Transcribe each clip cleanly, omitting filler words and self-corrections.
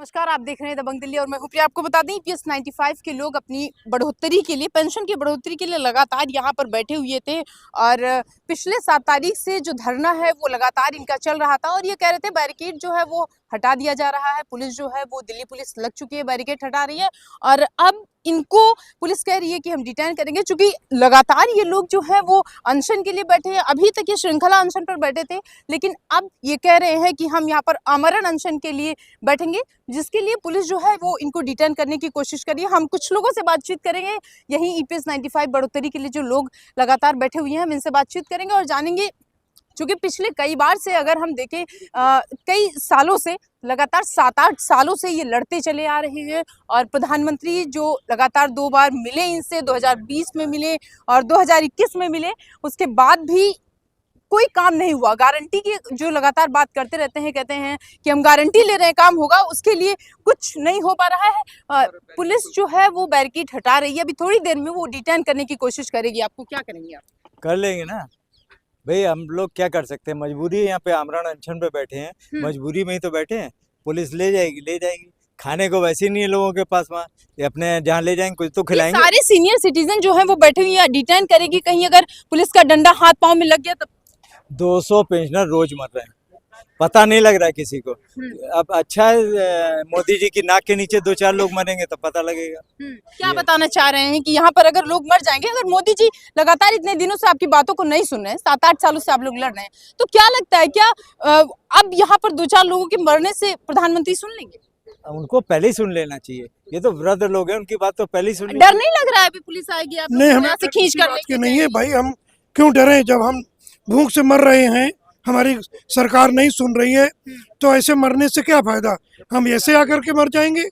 नमस्कार, आप देख रहे हैं दबंग दिल्ली और मैं हूं प्रिया। आपको बता दें ईपीएस 95 के लोग अपनी बढ़ोतरी के लिए, पेंशन की बढ़ोतरी के लिए लगातार यहां पर बैठे हुए थे और पिछले 7 तारीख से जो धरना है वो लगातार इनका चल रहा था और ये कह रहे थे बैरिकेड जो है वो हटा दिया जा रहा है। पुलिस जो है वो दिल्ली पुलिस लग चुकी है, बैरिकेड हटा रही है और अब इनको पुलिस कह रही है कि हम डिटेन करेंगे। चूंकि लगातार ये लोग जो है वो अनशन के लिए बैठे हैं, अभी तक ये श्रृंखला अनशन पर बैठे थे, लेकिन अब ये कह रहे हैं कि हम यहाँ पर आमरण अनशन के लिए बैठेंगे, जिसके लिए पुलिस जो है वो इनको डिटेन करने की कोशिश कर रही है। हम कुछ लोगों से बातचीत करेंगे, यही ईपीएस 95 बढ़ोतरी के लिए जो लोग लगातार बैठे हुए हैं, हम इनसे बातचीत करेंगे और जानेंगे। क्योंकि पिछले कई बार से अगर हम देखें, कई सालों से लगातार 7-8 सालों से ये लड़ते चले आ रहे हैं और प्रधानमंत्री जो लगातार 2 बार मिले इनसे, 2020 में मिले और 2021 में मिले, उसके बाद भी कोई काम नहीं हुआ। गारंटी की जो लगातार बात करते रहते हैं, कहते हैं कि हम गारंटी ले रहे हैं, काम होगा, उसके लिए कुछ नहीं हो पा रहा है। पुलिस जो है वो बैरिकेड हटा रही है, अभी थोड़ी देर में वो डिटेन करने की कोशिश करेगी। आपको क्या करेंगे? आप कर लेंगे ना भाई, हम लोग क्या कर सकते हैं, मजबूरी है। यहाँ पे आमरण अनशन पे बैठे हैं, मजबूरी में ही तो बैठे हैं। पुलिस ले जाएगी। खाने को वैसे नहीं है लोगों के पास, वहाँ ये अपने जहाँ ले जाएंगे कुछ तो खिलाएंगे। सारे सीनियर सिटीजन जो है वो बैठे हुए हैं, डिटेन करेगी। कहीं अगर पुलिस का डंडा हाथ पांव में लग गया तब 200 पेंशनर रोज मर रहे हैं, पता नहीं लग रहा है किसी को। अब अच्छा है, मोदी जी की नाक के नीचे 2-4 लोग मरेंगे तो पता लगेगा। क्या बताना चाह रहे हैं कि यहाँ पर अगर लोग मर जाएंगे, अगर मोदी जी लगातार इतने दिनों से आपकी बातों को नहीं सुन रहे हैं, 7-8 सालों से आप लोग लड़ रहे हैं, तो क्या लगता है क्या अब यहाँ पर 2-4 लोगों के मरने से प्रधानमंत्री सुन लेंगे? उनको पहले ही सुन लेना चाहिए। ये तो वृद्ध लोग हैं, उनकी बात तो पहले ही सुन। डर नहीं लग रहा है अभी पुलिस आएगी आप नहीं, हमें से खींच कर लेके नहीं है भाई। हम क्यों डरे? जब हम भूख से मर रहे हैं, हमारी सरकार नहीं सुन रही है, तो ऐसे मरने से क्या फायदा? हम ऐसे आकर के मर जाएंगे।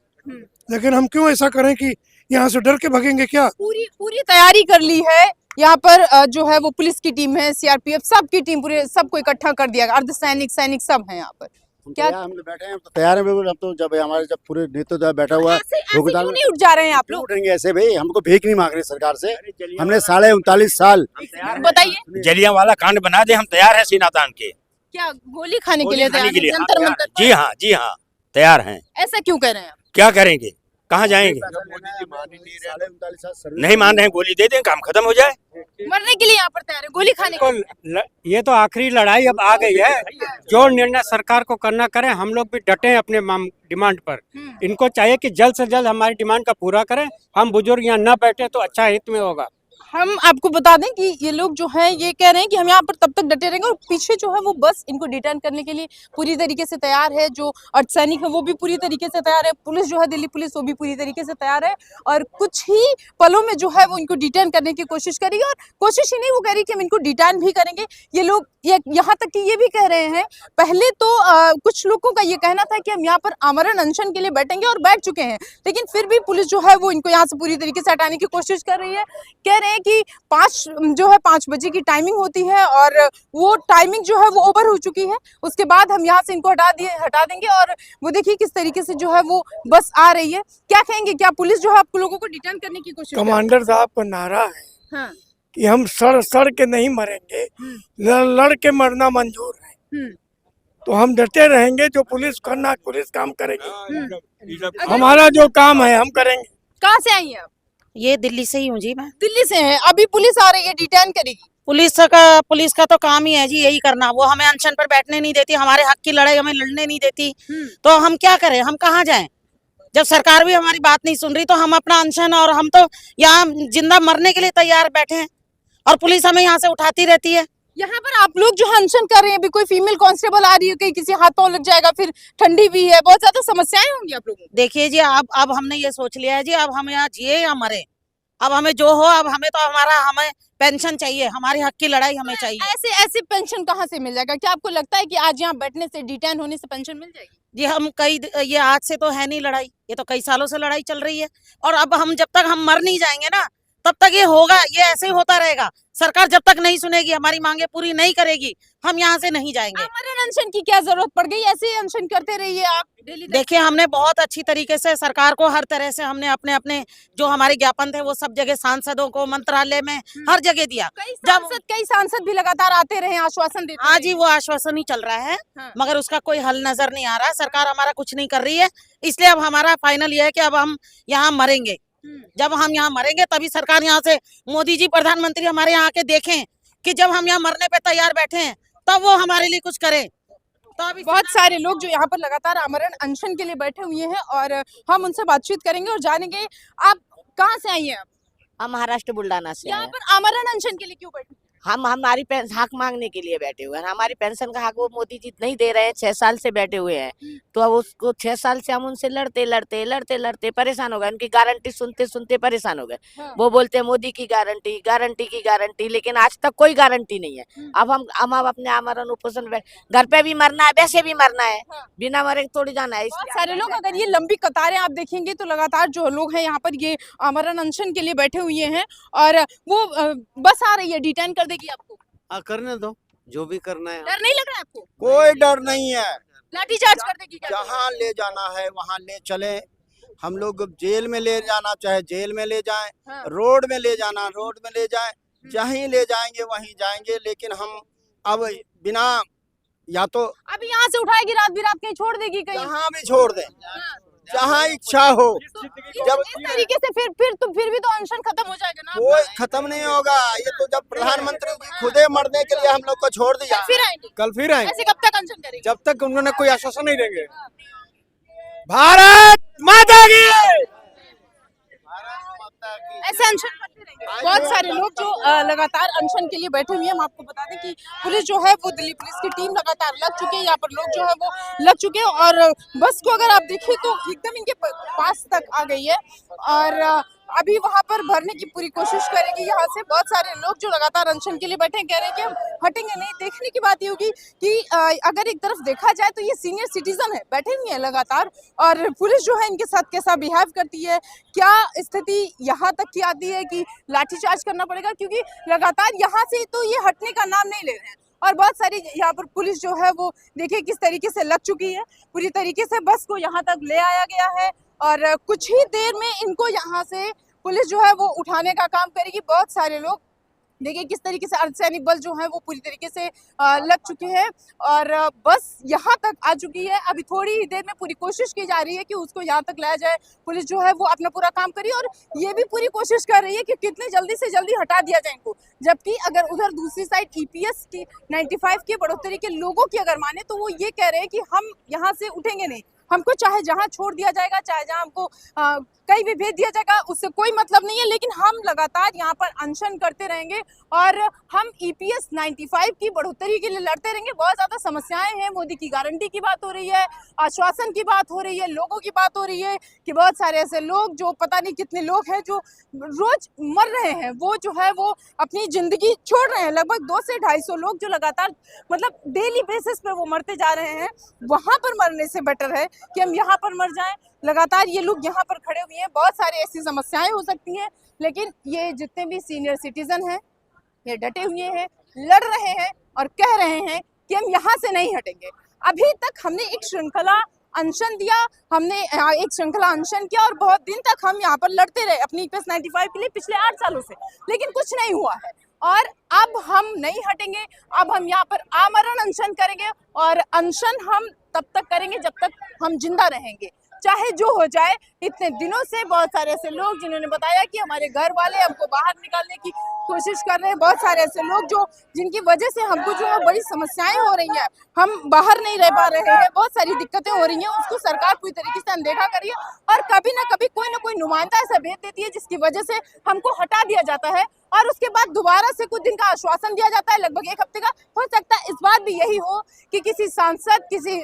लेकिन हम क्यों ऐसा करें कि यहाँ से डर के भागेंगे? क्या पूरी तैयारी कर ली है यहाँ पर? जो है वो पुलिस की टीम है, सीआरपीएफ सबकी टीम, पूरे सबको इकट्ठा कर दिया, अर्धसैनिक सैनिक सब है यहाँ पर। क्या हम बैठे हैं, तो तैयार है बिल्कुल। हम तो जब हमारे जब पूरे नेतृत्व बैठा हुआ ऐसे क्यों नहीं उठ जा रहे हैं आप लोग? उठेंगे ऐसे भाई, हमको भीख नहीं मांग रही सरकार से। हमने 39.5 साल बताइए, जलियांवाला कांड बना दे, हम तैयार हैं सीना तान के। क्या गोली खाने के लिए तैयार हैं? हाँ, जंतर मंतर पर? जी हाँ तैयार हैं। ऐसा क्यों कह रहे हैं आप? क्या करेंगे, कहाँ जाएंगे? नहीं मान रहे हैं, गोली दे दें, काम खत्म हो जाए। मरने के लिए यहाँ पर तैयार है, गोली खाने के लिए? ये तो आखिरी लड़ाई अब आ गई है। जो निर्णय सरकार को करना करे, हम लोग भी डटे हैं अपने डिमांड पर। इनको चाहिए कि जल्द से जल्द हमारी डिमांड का पूरा करें। हम बुजुर्ग यहाँ न बैठे तो अच्छा हित में होगा। हम आपको बता दें कि ये लोग जो है ये कह रहे हैं कि हम यहाँ पर तब तक डटे रहेंगे और पीछे जो है वो बस इनको डिटेन करने के लिए पूरी तरीके से तैयार है। जो अर्धसैनिक है वो भी पूरी तरीके से तैयार है, पुलिस जो है दिल्ली पुलिस वो भी पूरी तरीके से तैयार है और कुछ ही पलों में जो है वो इनको डिटेन करने की कोशिश करेगी। और कोशिश ही नहीं, वो कह रही कि हम इनको डिटेन भी करेंगे। ये लोग यहाँ तक कि ये भी कह रहे हैं, पहले तो कुछ लोगों का ये कहना था कि हम यहाँ पर आमरण अनशन के लिए बैठेंगे और बैठ चुके हैं, लेकिन फिर भी पुलिस जो है वो इनको यहाँ से पूरी तरीके से हटाने की कोशिश कर रही है। कह रहे हैं कि 5 बजे की टाइमिंग होती है और वो टाइमिंग जो है वो ओवर हो चुकी है, उसके बाद हम यहाँ से इनको हटा देंगे। और वो देखिए किस तरीके से जो है वो बस आ रही है। क्या कहेंगे, क्या पुलिस जो है आप लोगों को डिटेन करने की कोशिश? कमांडर साहब का नारा है हाँ। कि हम सड़ के नहीं मरेंगे, लड़ के मरना मंजूर है। तो हम डटे रहेंगे, जो पुलिस करना पुलिस काम करेगी, हमारा जो काम है हम करेंगे। कहाँ से आई हैं आप? ये दिल्ली से ही हूँ जी मैं। दिल्ली से हैं। अभी पुलिस आ रही है, डिटेन करेगी? पुलिस का तो काम ही है जी यही करना। वो हमें अनशन पर बैठने नहीं देती, हमारे हक की लड़ाई हमें लड़ने नहीं देती, तो हम क्या करें? हम कहाँ जाएं? जब सरकार भी हमारी बात नहीं सुन रही तो हम अपना अनशन, और हम तो यहाँ जिंदा मरने के लिए तैयार बैठे हैं और पुलिस हमें यहाँ से उठाती रहती है। यहाँ पर आप लोग जो अनशन कर रहे हैं, अभी कोई फीमेल कांस्टेबल आ रही है, कहीं किसी हाथ पांव लग जाएगा, फिर ठंडी भी है, बहुत ज्यादा समस्याएं होंगी आप लोगों को। देखिए जी, अब हमने ये सोच लिया है जी, अब हम यहाँ जिए या मरे, अब हमें जो हो, अब हमें तो हमें पेंशन चाहिए, हमारी हक की लड़ाई हमें चाहिए। ऐसे पेंशन कहाँ से मिल जाएगा? क्या आपको लगता है कि आज यहाँ बैठने से, डिटेन होने से पेंशन मिल जाएगी? जी ये आज से तो है नहीं लड़ाई, ये तो कई सालों से लड़ाई चल रही है। और अब हम जब तक हम मर नहीं जाएंगे ना, तब तक ये होगा, ये ऐसे ही होता रहेगा। सरकार जब तक नहीं सुनेगी, हमारी मांगे पूरी नहीं करेगी, हम यहाँ से नहीं जाएंगे। आमरण अनशन की क्या जरूरत पड़ गई? ऐसे ही अनशन करते रहिए आप डेली। देखिए, हमने बहुत अच्छी तरीके से सरकार को हर तरह से हमने अपने अपने जो हमारे ज्ञापन थे वो सब जगह सांसदों को, मंत्रालय में हर जगह दिया। कई सांसद भी लगातार आते रहे, आश्वासन देते हाँ रहे। जी, वो आश्वासन ही चल रहा है, हाँ। मगर उसका कोई हल नजर नहीं आ रहा। सरकार हमारा कुछ नहीं कर रही है, इसलिए अब हमारा फाइनल ये है कि अब हम यहाँ मरेंगे। जब हम यहाँ मरेंगे तभी सरकार यहाँ से, मोदी जी प्रधानमंत्री हमारे यहाँ आके देखें कि जब हम यहाँ मरने पे तैयार बैठे हैं तब वो हमारे लिए कुछ करें। तो अभी बहुत सारे लोग जो यहाँ पर लगातार आमरण अनशन के लिए बैठे हुए हैं और हम उनसे बातचीत करेंगे और जानेंगे आप कहाँ से आई हैं। आप हम महाराष्ट्र बुल्डाना से यहाँ हैं। पर आमरण अनशन के लिए क्यों बैठे? हम हमारी हक मांगने के लिए बैठे हुए हैं। हमारी पेंशन का हक वो मोदी जी नहीं दे रहे हैं, 6 साल से बैठे हुए हैं। तो अब उसको 6 साल से हम उनसे लड़ते परेशान हो गए। उनकी गारंटी सुनते सुनते परेशान हो गए। हाँ। वो बोलते हैं मोदी की गारंटी, लेकिन आज तक कोई गारंटी नहीं है। अब हम अपने आमरण उपोषण घर पे भी मरना है, वैसे भी मरना है, हाँ। बिना मरे थोड़ी जाना है। बहुत सारे लोग, अगर ये लंबी कतारें आप देखेंगे तो लगातार जो लोग हैं यहाँ पर ये आमरण अनशन के लिए बैठे हुए हैं और वो बस आ रही है, डिटेन कर देगी आपको। करने दो जो भी करना है। डर नहीं लग रहा है आपको? कोई डर नहीं है, लाठीचार्ज कर देगी क्या? जहाँ ले जाना है वहाँ ले चले। हम लोग जेल में ले जाना चाहे जेल में ले जाएं, हाँ। रोड में ले जाना रोड में ले जाएं, जहीं ले जाएंगे वहीं जाएंगे। लेकिन हम अब बिना, या तो अभी यहाँ से उठाएगी, रात बिरात कहीं छोड़ देगी कहीं। जहाँ भी छोड़ दें, हाँ। जहाँ इच्छा हो। जब इस तरीके से फिर भी तो अनशन खत्म हो जाएगा ना। कोई खत्म नहीं होगा। ये तो जब प्रधानमंत्री जी खुदे मरने के लिए हम लोग को छोड़ दिया, फिर आएंगे। कल फिर आएंगे, ऐसे कब तक अनशन करेंगे? जब तक उन्होंने कोई आश्वासन नहीं देंगे। भारत माता की। ऐसे अनशन करते रहेंगे। बहुत सारे लोग जो लगातार अनशन के लिए बैठे हुए हैं। हम आपको बता दें कि पुलिस जो है वो, दिल्ली पुलिस की टीम लगातार लग चुकी है। यहाँ पर लोग जो है वो लग चुके हैं और बस को अगर आप देखें तो एकदम इनके पास तक आ गई है और अभी वहां पर भरने की पूरी कोशिश करेगी। यहाँ से बहुत सारे लोग जो लगातार अनशन के लिए बैठे हैं कह रहे हैं कि हम हटेंगे नहीं। देखने की बात ये होगी कि अगर एक तरफ देखा जाए तो ये सीनियर सिटीजन है, बैठे हुए हैं लगातार, और पुलिस जो है इनके साथ कैसा बिहेव करती है, क्या स्थिति यहाँ तक की आती है कि लाठीचार्ज करना पड़ेगा, क्योंकि लगातार यहाँ से तो ये हटने का नाम नहीं ले रहे हैं। और बहुत सारी यहाँ पर पुलिस जो है वो देखिए किस तरीके से लग चुकी है। पूरी तरीके से बस को यहाँ तक ले आया गया है और कुछ ही देर में इनको यहाँ से पुलिस जो है वो उठाने का काम करेगी। बहुत सारे लोग देखिए किस तरीके से अर्धसैनिक बल जो है वो पूरी तरीके से लग चुके हैं और बस यहाँ तक आ चुकी है। अभी थोड़ी ही देर में पूरी कोशिश की जा रही है कि उसको यहाँ तक लाया जाए। पुलिस जो है वो अपना पूरा काम करी और ये भी पूरी कोशिश कर रही है कि कितने जल्दी से जल्दी हटा दिया जाए इनको। जबकि अगर उधर दूसरी साइड EPS की 95 की बढ़ोतरी के लोगों की अगर माने तो वो ये कह रहे हैं कि हम यहाँ से उठेंगे नहीं, हमको चाहे जहां छोड़ दिया जाएगा, चाहे जहां हमको कहीं भी भेज दिया जाएगा, उससे कोई मतलब नहीं है, लेकिन हम लगातार यहाँ पर अनशन करते रहेंगे और हम EPS 95 की बढ़ोतरी के लिए लड़ते रहेंगे। बहुत ज्यादा समस्याएं हैं, मोदी की गारंटी की बात हो रही है, आश्वासन की बात हो रही है, लोगों की बात हो रही है कि बहुत सारे ऐसे लोग जो पता नहीं कितने लोग हैं जो रोज मर रहे हैं, वो जो है वो अपनी जिंदगी छोड़ रहे हैं। लगभग 200 से 250 लोग जो लगातार मतलब डेली बेसिस पे वो मरते जा रहे हैं। वहां पर मरने से बेटर है कि हम यहाँ पर मर जाएं। लगातार ये लोग यहाँ पर खड़े हुए हैं। बहुत सारी ऐसी समस्याएं हो सकती हैं, लेकिन ये जितने भी सीनियर सिटीजन हैं ये डटे हुए हैं, लड़ रहे हैं और कह रहे हैं कि हम यहाँ से नहीं हटेंगे। अभी तक हमने एक श्रृंखला अनशन दिया, हमने एक श्रृंखला अनशन किया और बहुत दिन तक हम यहाँ पर लड़ते रहे अपनी EPS 95 के लिए पिछले 8 सालों से, लेकिन कुछ नहीं हुआ है और अब हम नहीं हटेंगे। अब हम यहाँ पर आमरण अनशन करेंगे और अनशन हम तब तक करेंगे जब तक हम जिंदा रहेंगे, चाहे जो हो जाए। इतने दिनों से बहुत सारे ऐसे लोग जिन्होंने बताया कि हमारे घर वाले हमको बाहर निकालने की कोशिश कर रहे हैं, बहुत सारे ऐसे लोग जो जिनकी वजह से हमको जो है बड़ी समस्याएं हो रही हैं, हम बाहर नहीं रह पा रहे हैं, बहुत सारी दिक्कतें हो रही हैं, उसको सरकार पूरी तरीके से अनदेखा करिए और कभी ना कभी कोई ना कोई नुमाइंदा ऐसा भेज देती है जिसकी वजह से हमको हटा दिया जाता है और उसके बाद दोबारा से कुछ दिन का आश्वासन दिया जाता है, लगभग 1 हफ्ते का। हो सकता है इस बार भी यही हो कि किसी सांसद, किसी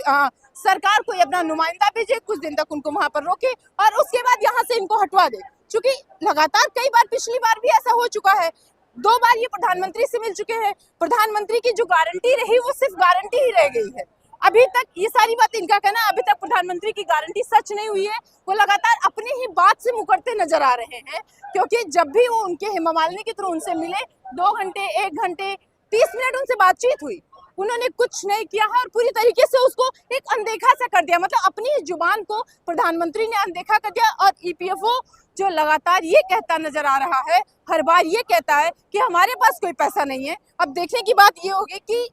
सरकार कोई अपना नुमाइंदा भेजे, कुछ दिन तक उनको वहां पर रोके और उसके बाद यहाँ से इनको हटवा दे। क्योंकि लगातार कई बार, पिछली बार भी ऐसा हो चुका है, 2 बार ये प्रधानमंत्री से मिल चुके हैं। प्रधानमंत्री की जो गारंटी रही वो सिर्फ गारंटी ही रह गई है। अभी तक ये सारी बात इनका कहना है, अभी तक प्रधानमंत्री की गारंटी सच नहीं हुई है। वो लगातार अपनी ही बात से मुकरते नजर आ रहे हैं, क्योंकि जब भी वो उनके हेमा मालिनी के थ्रू उनसे मिले 2 घंटे 1 घंटे 30 मिनट उनसे बातचीत हुई, उन्होंने कुछ नहीं किया है और पूरी तरीके से उसको एक अनदेखा सा कर दिया। मतलब अपनी ही जुबान को प्रधानमंत्री ने अनदेखा कर दिया। और ईपीएफओ जो लगातार ये कहता नजर आ रहा है, हर बार ये कहता है कि हमारे पास कोई पैसा नहीं है। अब देखने की बात ये होगी कि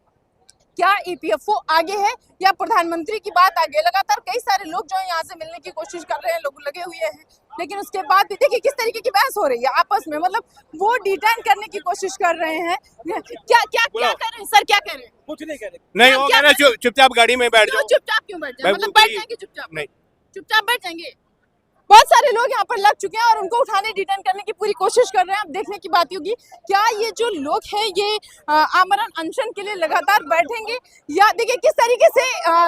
क्या ईपीएफओ आगे है या प्रधानमंत्री की बात आगे। लगातार कई सारे लोग जो है यहाँ से मिलने की कोशिश कर रहे हैं, लोग लगे हुए हैं, लेकिन उसके बाद भी देखिए किस तरीके की बहस हो रही है आपस में। मतलब वो डिटेन करने की कोशिश कर रहे हैं। क्या क्या क्या कर रहे हैं सर, क्या कह रहे हैं? कुछ नहीं करें। नहीं वो कह रहे चुपचाप गाड़ी में बैठ जाओ। चुपचाप क्यों बैठ जाए? मतलब बैठ जाएंगे चुपचाप? नहीं, चुपचाप बैठ जाएंगे। बहुत सारे लोग यहाँ पर लग चुके हैं और उनको उठाने डिटेन करने की पूरी कोशिश कर रहे हैं। अब देखने की बात होगी क्या ये जो लोग हैं ये आमरण अनशन के लिए लगातार बैठेंगे या देखिए किस तरीके से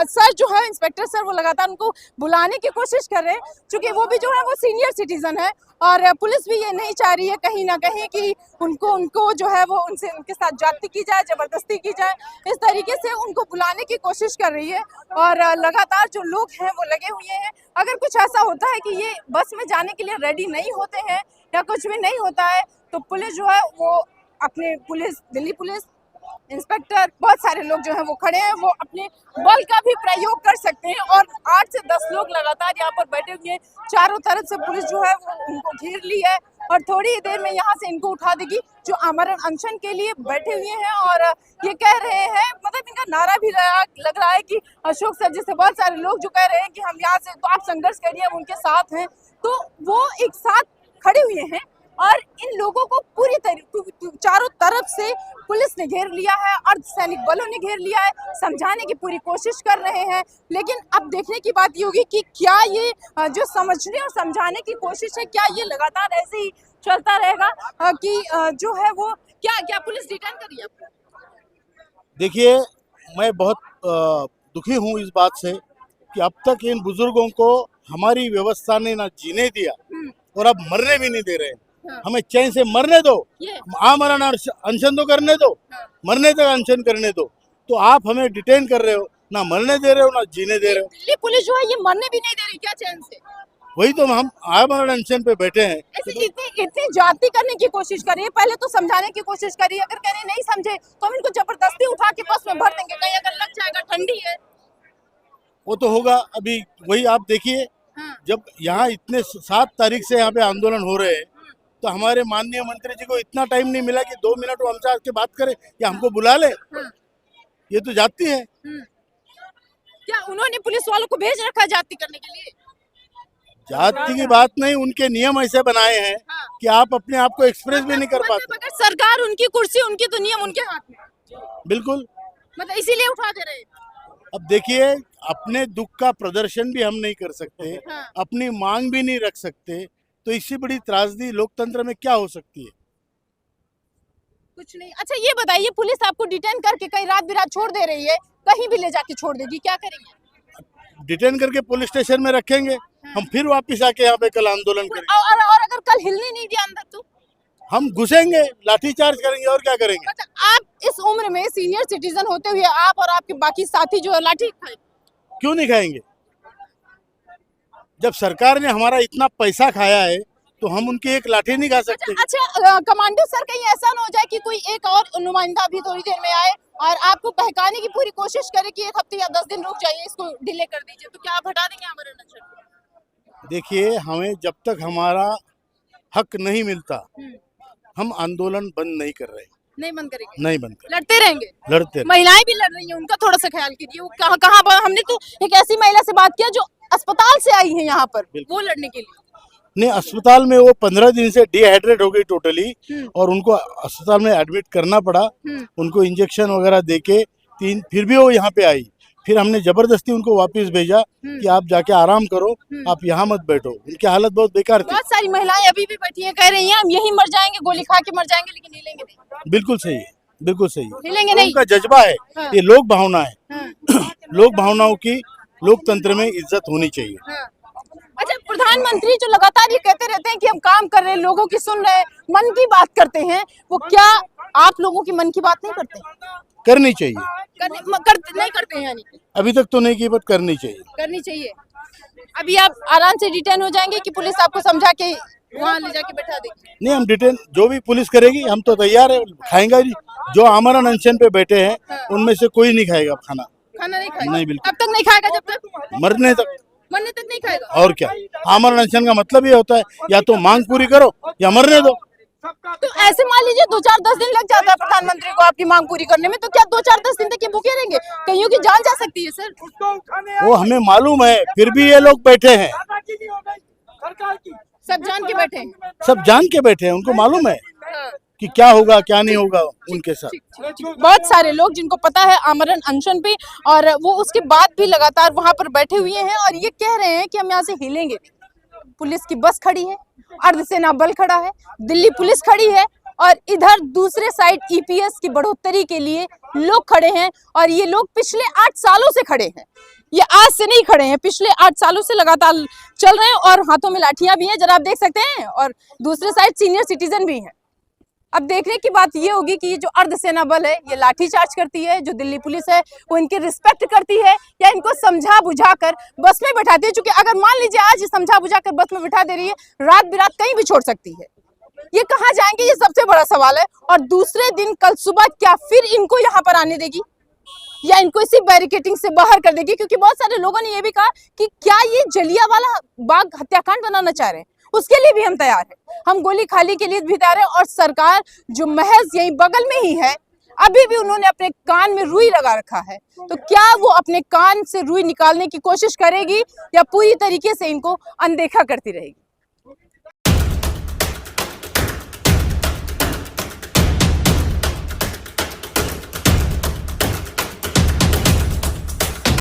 सर जो है इंस्पेक्टर सर वो लगातार उनको बुलाने की कोशिश कर रहे हैं, क्योंकि वो भी जो है वो सीनियर सिटीजन है और पुलिस भी ये नहीं चाह रही है कहीं ना कहीं कि उनको जो है वो उनके साथ जाति की जाए, जबरदस्ती की जाए। इस तरीके से उनको बुलाने की कोशिश कर रही है और लगातार जो लोग हैं वो लगे हुए हैं। अगर कुछ ऐसा होता है कि ये बस में जाने के लिए रेडी नहीं होते हैं या कुछ भी नहीं होता है तो पुलिस जो है वो अपने दिल्ली पुलिस इंस्पेक्टर बहुत सारे लोग जो हैं वो खड़े हैं, वो अपने बल का भी प्रयोग कर सकते हैं। और 8 से 10 लोग लगातार यहाँ पर बैठे हुए हैं, चारों तरफ से पुलिस जो है वो उनको घेर ली है और थोड़ी ही देर में यहाँ से इनको उठा देगी जो आमरण अनशन के लिए बैठे हुए हैं। और ये कह रहे हैं, मतलब इनका नारा भी लग रहा है कि अशोक सर जैसे बहुत सारे लोग जो कह रहे हैं कि हम यहाँ से तो आप संघर्ष करिए, हम उनके साथ हैं, तो वो एक साथ खड़े हुए हैं। और इन लोगों को पूरी चारों तरफ से पुलिस ने घेर लिया है, अर्धसैनिक बलों ने घेर लिया है, समझाने की पूरी कोशिश कर रहे हैं। लेकिन अब देखने की बात ये होगी कि क्या ये जो समझने और समझाने की कोशिश है क्या ये लगातार ऐसे ही चलता रहेगा कि जो है वो क्या पुलिस डिटेन करी आपको? देखिए मैं बहुत दुखी हूँ इस बात से कि अब तक इन बुजुर्गों को हमारी व्यवस्था ने ना जीने दिया और अब मरने भी नहीं दे रहे हैं। हमें चैन से मरने दो, आमरण अनशन तो करने दो, मरने तक अनशन करने दो। तो आप हमें डिटेन कर रहे हो, ना मरने दे रहे हो ना जीने दे रहे हो। दिल्ली पुलिस जो है ये मरने भी नहीं दे रही क्या चैन से? वही तो हम आमरण अनशन पे बैठे हैं। ऐसे इतनी जाति करने की कोशिश करिए, पहले तो समझाने की कोशिश करिए। अगर कह रहे नहीं समझे तो हम इनको जबरदस्ती उठा के बस में भर देंगे, कहीं अगर लग जाएगा, ठंडी है। वो तो होगा। अभी वही आप देखिए, जब यहाँ इतने 7 तारीख से यहाँ पे आंदोलन हो रहे हैं तो हमारे माननीय मंत्री जी को इतना टाइम नहीं मिला कि 2 मिनट वो हमसे आके बात करे या हमको बुला ले। ये तो जाति है। क्या उन्होंने पुलिस वालों को भेज रखा जाति करने के लिए? जाति की बात नहीं, उनके नियम ऐसे बनाए हैं कि आप अपने आप को एक्सप्रेस भी नहीं कर पाते। अगर सरकार उनकी कुर्सी, उनकी तो नियम उनके हाथ में। बिल्कुल, मतलब इसीलिए उठा दे रहे। अब देखिए अपने दुख का प्रदर्शन भी हम नहीं कर सकते, अपनी मांग भी नहीं रख सकते, तो इससे बड़ी त्रासदी लोकतंत्र में क्या हो सकती है? कुछ नहीं। अच्छा ये बताइए, पुलिस आपको डिटेन करके कहीं रात बिरात छोड़ दे रही है, कहीं भी ले जाके छोड़ देगी, क्या करेंगे? डिटेन करके पुलिस स्टेशन में रखेंगे, हम फिर वापस आके यहाँ पे कल आंदोलन करेंगे। और अगर कल हिलने नहीं दिया अंदर तो हम घुसेंगे, लाठीचार्ज करेंगे और क्या करेंगे? अच्छा, आप इस उम्र में सीनियर सिटीजन होते हुए आप और आपके बाकी साथी जो है लाठी खाए क्यों नहीं खाएंगे? जब सरकार ने हमारा इतना पैसा खाया है तो हम उनकी एक लाठी नहीं खा सकते। अच्छा कमांडो सर, कहीं ऐसा ना हो जाए कि कोई एक और नुमाइंदा भी थोड़ी देर में आए और आपको बहकाने की पूरी कोशिश करे कि 1 हफ्ते या 10 दिन रुक जाइए, इसको डिले कर दीजिए, तो क्या आप हटा देंगे आमरण अनशन? देखिए हमें जब तक हमारा हक नहीं मिलता हम आंदोलन बंद नहीं कर रहे। नहीं बंद करेंगे? नहीं बंद कर, लड़ते रहेंगे। लड़ते। महिलाएं भी लड़ रही हैं, उनका थोड़ा सा ख्याल कीजिए। वो कहाँ हमने तो एक ऐसी महिला से बात किया जो अस्पताल से आई है यहाँ पर वो लड़ने के लिए। नहीं, अस्पताल में वो 15 दिन से डिहाइड्रेट हो गई टोटली और उनको अस्पताल में एडमिट करना पड़ा। उनको इंजेक्शन वगैरह देके फिर भी वो यहाँ पे आई। फिर हमने जबरदस्ती उनको वापस भेजा कि आप जाके आराम करो, आप यहाँ मत बैठो। उनकी हालत बहुत बेकार थी। बहुत सारी महिलाएं अभी भी बैठी हैं, कह रही हैं हम यहीं मर जाएंगे, गोली खा के मर जाएंगे, लेकिन हिलेंगे नहीं। बिल्कुल सही है, बिल्कुल सही है। हिलेंगे नहीं। उनका जज्बा है, ये लोक भावना है। लोक भावनाओं की लोकतंत्र में इज्जत होनी चाहिए। अच्छा, प्रधानमंत्री जो लगातार ये कहते रहते हैं कि हम काम कर रहे हैं, लोगों की सुन रहे हैं, मन की बात करते हैं, वो क्या आप लोगों की मन की बात नहीं करते? करनी चाहिए। नहीं करते हैं यानी अभी तक तो नहीं की, बट करनी चाहिए। करनी चाहिए। अभी आप आराम से डिटेन हो जाएंगे कि पुलिस आपको समझा के वहाँ ले जाके बैठा देगी? नहीं, हम डिटेन जो भी पुलिस करेगी हम तो तैयार है, खाएंगे जी। जो आमरण अनशन पे बैठे हैं उनमें से कोई नहीं खाएगा खाना। खाना नहीं खाएगा? नहीं, बिल्कुल। कब तक नहीं खाएगा? जब तक मरने तक नहीं खाएगा। और क्या, आमरण अनशन का मतलब ये होता है या तो मांग पूरी करो या मरने दो। तो ऐसे मान लीजिए 2-4-10 दिन लग जाता है प्रधानमंत्री को आपकी मांग पूरी करने में, तो क्या 2-4-10 दिन तक ये भूखे रहेंगे? कईयों की जान जा सकती है सर। वो हमें मालूम है, फिर भी ये लोग बैठे हैं। सब जान के बैठे हैं। सब जान के बैठे हैं, उनको मालूम है कि क्या होगा क्या नहीं होगा उनके साथ। बहुत सारे लोग जिनको पता है आमरण अनशन पे, और वो उसके बाद भी लगातार वहां पर बैठे हुए हैं और ये कह रहे हैं कि हम यहाँ से हिलेंगे। पुलिस की बस खड़ी है, अर्धसेना बल खड़ा है, दिल्ली पुलिस खड़ी है और इधर दूसरे साइड ईपीएस की बढ़ोतरी के लिए लोग खड़े हैं। और ये लोग पिछले 8 सालों से खड़े हैं, ये आज से नहीं खड़े हैं, पिछले 8 सालों से लगातार चल रहे हैं और हाथों में लाठियां भी हैं, जरा आप देख सकते हैं, और दूसरे साइड सीनियर सिटीजन भी हैं। अब देखने की बात ये होगी कि ये जो अर्धसेना बल है ये लाठी चार्ज करती है, जो दिल्ली पुलिस है वो इनकी रिस्पेक्ट करती है या इनको समझा बुझा कर बस में बैठाती है। क्योंकि अगर मान लीजिए आज समझा बुझा कर बस में बैठा दे रही है, रात बिरात कहीं भी छोड़ सकती है। ये कहाँ जाएंगे, ये सबसे बड़ा सवाल है। और दूसरे दिन कल सुबह क्या फिर इनको यहाँ पर आने देगी या इनको इसी बैरिकेटिंग से बाहर कर देगी? क्योंकि बहुत सारे लोगों ने ये भी कहा कि क्या ये जलियांवाला बाग हत्याकांड बनाना चाह रहे हैं, उसके लिए भी हम तैयार हैं, हम गोली खाली के लिए भी तैयार हैं। और सरकार जो महज यही बगल में ही है, अभी भी उन्होंने अपने कान में रुई लगा रखा है, तो क्या वो अपने कान से रुई निकालने की कोशिश करेगी या पूरी तरीके से इनको अनदेखा करती रहेगी?